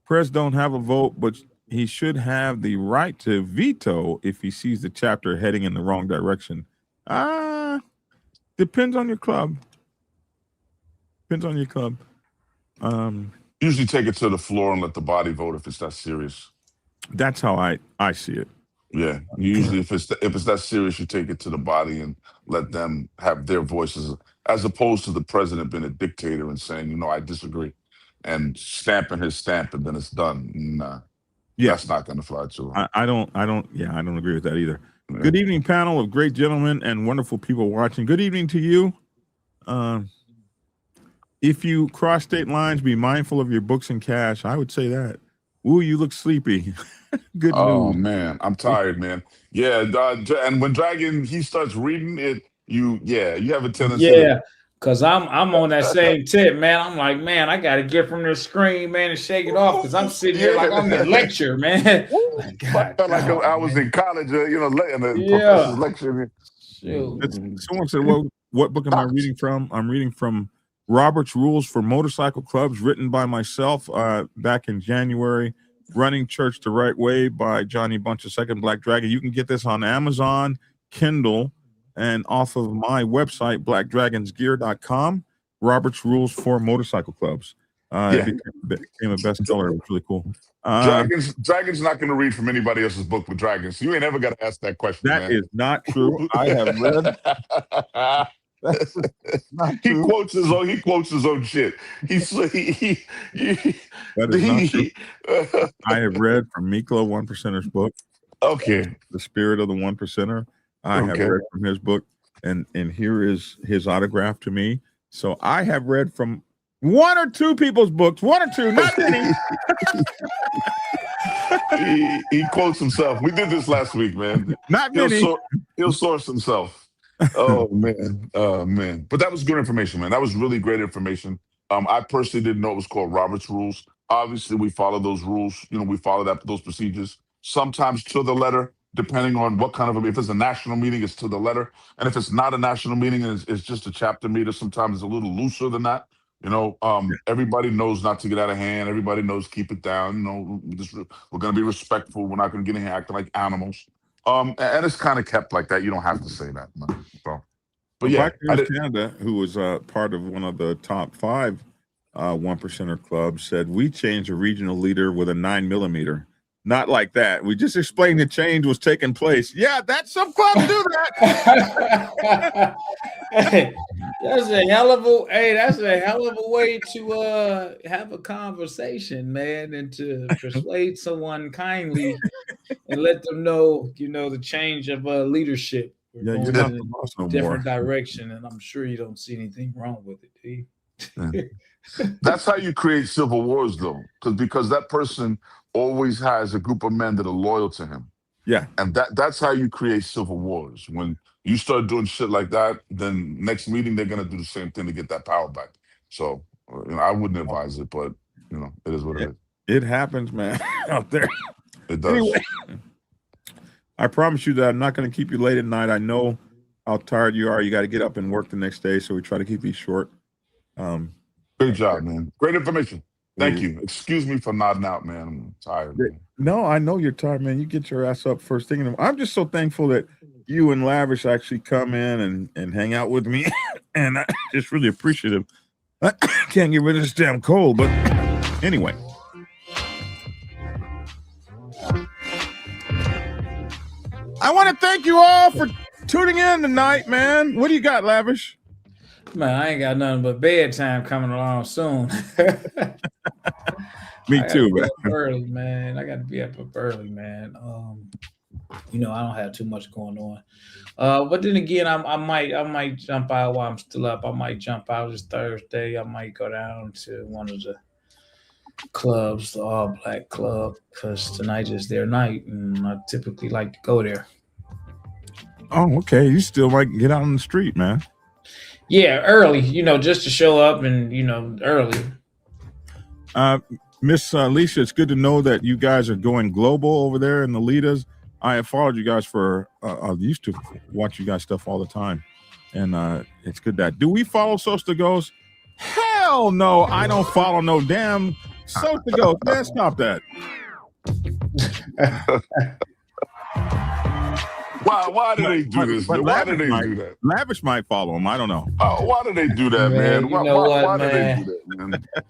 Prez don't have a vote, but he should have the right to veto if he sees the chapter heading in the wrong direction. Depends on your club. Usually take it to the floor and let the body vote if it's that serious. That's how I see it. Yeah, usually if it's that serious, you take it to the body and let them have their voices, as opposed to the president being a dictator and saying, I disagree, and stamping his stamp and then it's done. Nah, that's not going to fly too. I don't agree with that either. Yeah. Good evening, panel of great gentlemen and wonderful people watching. Good evening to you. If you cross state lines, be mindful of your books and cash. I would say that. Ooh, you look sleepy. Good news. Oh man, I'm tired, man. Yeah, and when Dragon he starts reading it, you have a tendency. Yeah, because I'm on that same tip, man. I'm like, man, I gotta get from this screen, man, and shake it off because I'm sitting here like I'm in lecture, man. I felt like I was in college, in the professor's lecture. Someone said, "Well, what book am I reading from?" I'm reading from Robert's Rules for Motorcycle Clubs, written by myself back in January. Running Church the Right Way by Johnny Bunch II, Black Dragon. You can get this on Amazon, Kindle, and off of my website, blackdragonsgear.com. Robert's Rules for Motorcycle Clubs. It became a bestseller. It was really cool. Dragon's not going to read from anybody else's book with Dragons. You ain't ever got to ask that question. That is not true. I have read. He quotes his own shit. That is not true. I have read from Miklo One Percenter's book. Okay. The Spirit of the One Percenter. I have read from his book, and here is his autograph to me. So I have read from one or two people's books, one or two, not many. he quotes himself. We did this last week, man. Not many. He'll source himself. Oh man. But that was good information, man. That was really great information. I personally didn't know it was called Robert's Rules. Obviously, we follow those rules. We follow those procedures. Sometimes to the letter, depending on what kind of if it's a national meeting, it's to the letter. And if it's not a national meeting, it's just a chapter meeting. Sometimes it's a little looser than that. Everybody knows not to get out of hand. Everybody knows keep it down. We're going to be respectful. We're not going to get in here acting like animals. And it's kind of kept like that. You don't have to say that. No. So, but yeah, Canada, who was part of one of the top 5 one percenter clubs, said we changed a regional leader with a 9mm. Not like that. We just explained the change was taking place. Yeah, some clubs do that. Hey, that's a hell of a way to have a conversation, man, and to persuade someone kindly and let them know, the change of leadership. You're not the boss no different more. direction, and I'm sure you don't see anything wrong with it, do you? That's how you create civil wars, though, because that person always has a group of men that are loyal to him. Yeah, and that's how you create civil wars. When you start doing shit like that, then next meeting they're gonna do the same thing to get that power back. So I wouldn't advise it, but it is what it is. It happens, man, out there. It does. Anyway, I promise you that I'm not going to keep you late at night. I know how tired you are. You got to get up and work the next day, so we try to keep these short. Great job, man. Great information. Thank you. Excuse me for nodding out, man. I'm tired, man. No, I know you're tired, man. You get your ass up first thing. I'm just so thankful that you and Lavish actually come in and hang out with me, and I just really appreciative. I can't get rid of this damn cold, but anyway. I want to thank you all for tuning in tonight, man. What do you got, Lavish? Man, I ain't got nothing but bedtime coming along soon. Me too, man. Early, man. I got to be up early, man. I don't have too much going on. But then again, I might jump out while I'm still up. I might jump out this Thursday. I might go down to one of the clubs, the All Black Club, because tonight is their night, and I typically like to go there. Oh, okay. You still might get out on the street, man. Yeah, early, just to show up and, early. Miss Alicia, it's good to know that you guys are going global over there in the leaders. I have followed you guys I used to watch you guys stuff all the time. And it's good that. Do we follow Sosta Ghost? Hell no, I don't follow no damn Sosta Ghost. Man, stop that. Why do they do this? Why do they do that? Lavish might follow him. I don't know. Why do they do that, man? Why do they do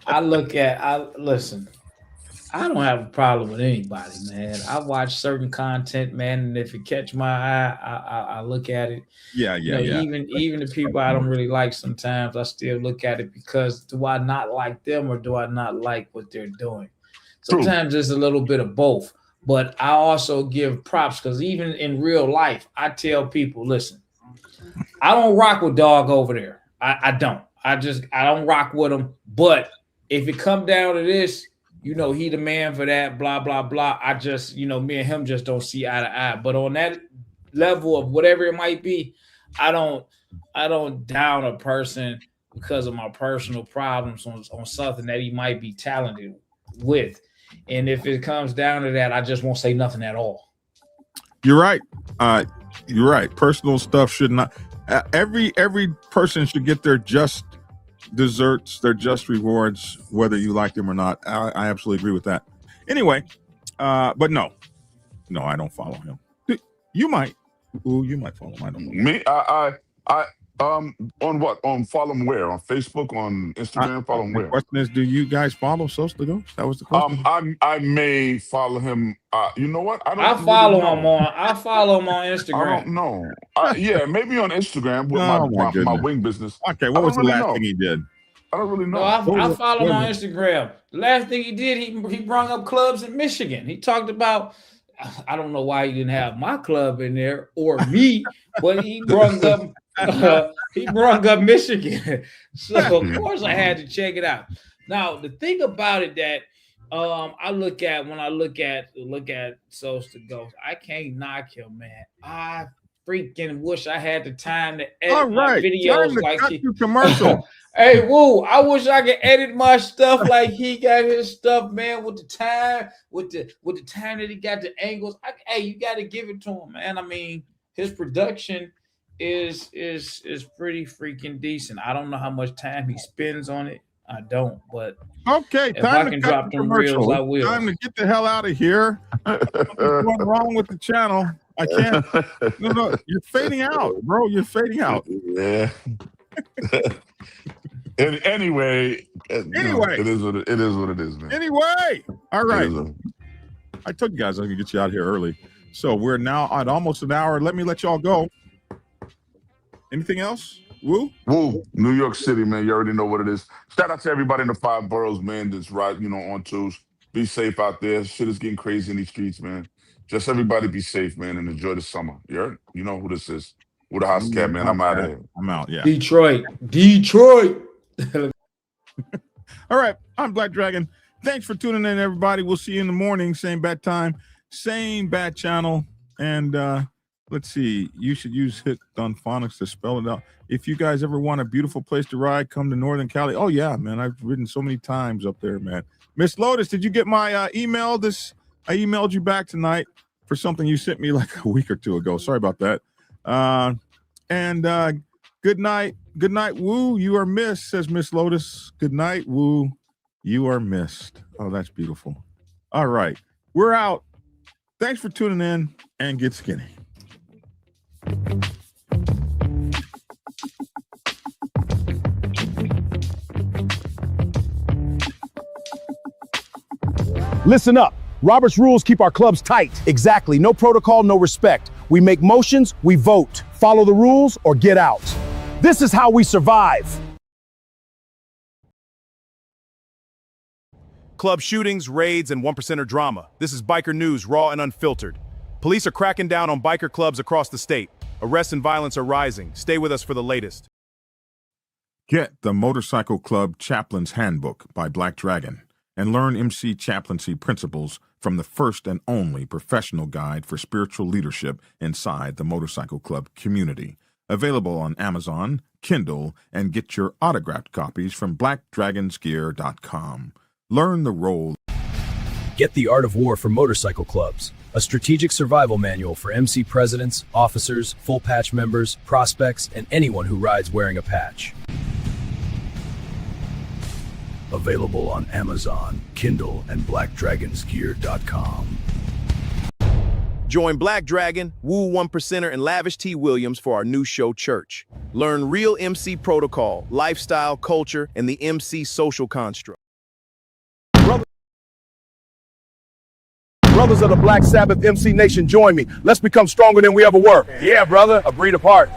that, man? Listen, I don't have a problem with anybody, man. I watch certain content, man, and if it catch my eye, I look at it. Yeah. Even the people I don't really like sometimes, I still look at it because do I not like them or do I not like what they're doing? Sometimes it's a little bit of both. But I also give props because even in real life, I tell people, listen, I don't rock with Dog over there. I don't. I don't rock with him. But if it come down to this, he the man for that, blah, blah, blah. I just, me and him just don't see eye to eye. But on that level of whatever it might be, I don't down a person because of my personal problems on something that he might be talented with. And if it comes down to that, I just won't say nothing at all. You're right. You're right. Personal stuff should not. Every person should get their just desserts. They're just rewards, whether you like them or not. I absolutely agree with that. Anyway, but no, I don't follow him. You might. Ooh, you might follow him. I don't know. Me, on what? On follow him where? On Facebook, on Instagram? Follow him The where? question is, do you guys follow Sos the Ghost? That was the question. I may follow him. You know what? I follow him on Instagram. I don't know. Yeah, maybe on Instagram with my wing business. Okay, what was the last thing he did? I don't really know. No, I follow him on Instagram. The last thing he did, he brought up clubs in Michigan. He talked about, I don't know why he didn't have my club in there or me, but he brought up Michigan. So of course I had to check it out. Now the thing about it that I look at when I look at Sos the Ghost, I can't knock him, man. I freaking wish I had the time to edit my videos like he commercial. Hey, Woo, I wish I could edit my stuff like he got his stuff, man, with the time, with the time that he got the angles. Hey, you got to give it to him, man. I mean, his production is pretty freaking decent. I don't know how much time he spends on it. I don't, but okay, if I can drop them reels, I will. Time to get the hell out of here. What's wrong with the channel? I can't. No, you're fading out, bro. You're fading out. Yeah. Anyway, it is what it is, man. Anyway, all right. I told you guys I could get you out here early, so we're now at almost an hour. Let me let y'all go. Anything else? Woo, New York City, man. You already know what it is. Shout out to everybody in the 5 boroughs, man. That's right, on twos. Be safe out there. Shit is getting crazy in these streets, man. Just everybody be safe, man, and enjoy the summer. You know who this is. With the house cat, man. I'm out of here. I'm out. Yeah. Detroit. All right. I'm Black Dragon. Thanks for tuning in, everybody. We'll see you in the morning. Same bad time, same bad channel. And let's see. You should use Hit on Phonics to spell it out. If you guys ever want a beautiful place to ride, come to Northern Cali. Oh, yeah, man. I've ridden so many times up there, man. Miss Lotus, did you get my email? I emailed you back tonight for something you sent me like a week or two ago. Sorry about that. And good night, Woo. You are missed, says Miss Lotus. Good night, Woo. You are missed. Oh, that's beautiful. All right, we're out. Thanks for tuning in, and get skinny. Listen up. Robert's rules keep our clubs tight. Exactly. No protocol, no respect. We make motions, we vote. Follow the rules or get out. This is how we survive. Club shootings, raids, and 1%er drama. This is Biker News, raw and unfiltered. Police are cracking down on biker clubs across the state. Arrests and violence are rising. Stay with us for the latest. Get the Motorcycle Club Chaplain's Handbook by Black Dragon and learn MC chaplaincy principles from the first and only professional guide for spiritual leadership inside the motorcycle club community. Available on Amazon, Kindle, and get your autographed copies from blackdragonsgear.com. Learn the role. Get The Art of War for Motorcycle Clubs, a strategic survival manual for MC presidents, officers, full patch members, prospects, and anyone who rides wearing a patch. Available on Amazon, Kindle, and blackdragonsgear.com. Join Black Dragon, Woo 1%er, and Lavish T. Williams for our new show, Church. Learn real MC protocol, lifestyle, culture, and the MC social construct. Brothers of the Black Sabbath MC Nation, join me. Let's become stronger than we ever were. Yeah, brother. A breed apart.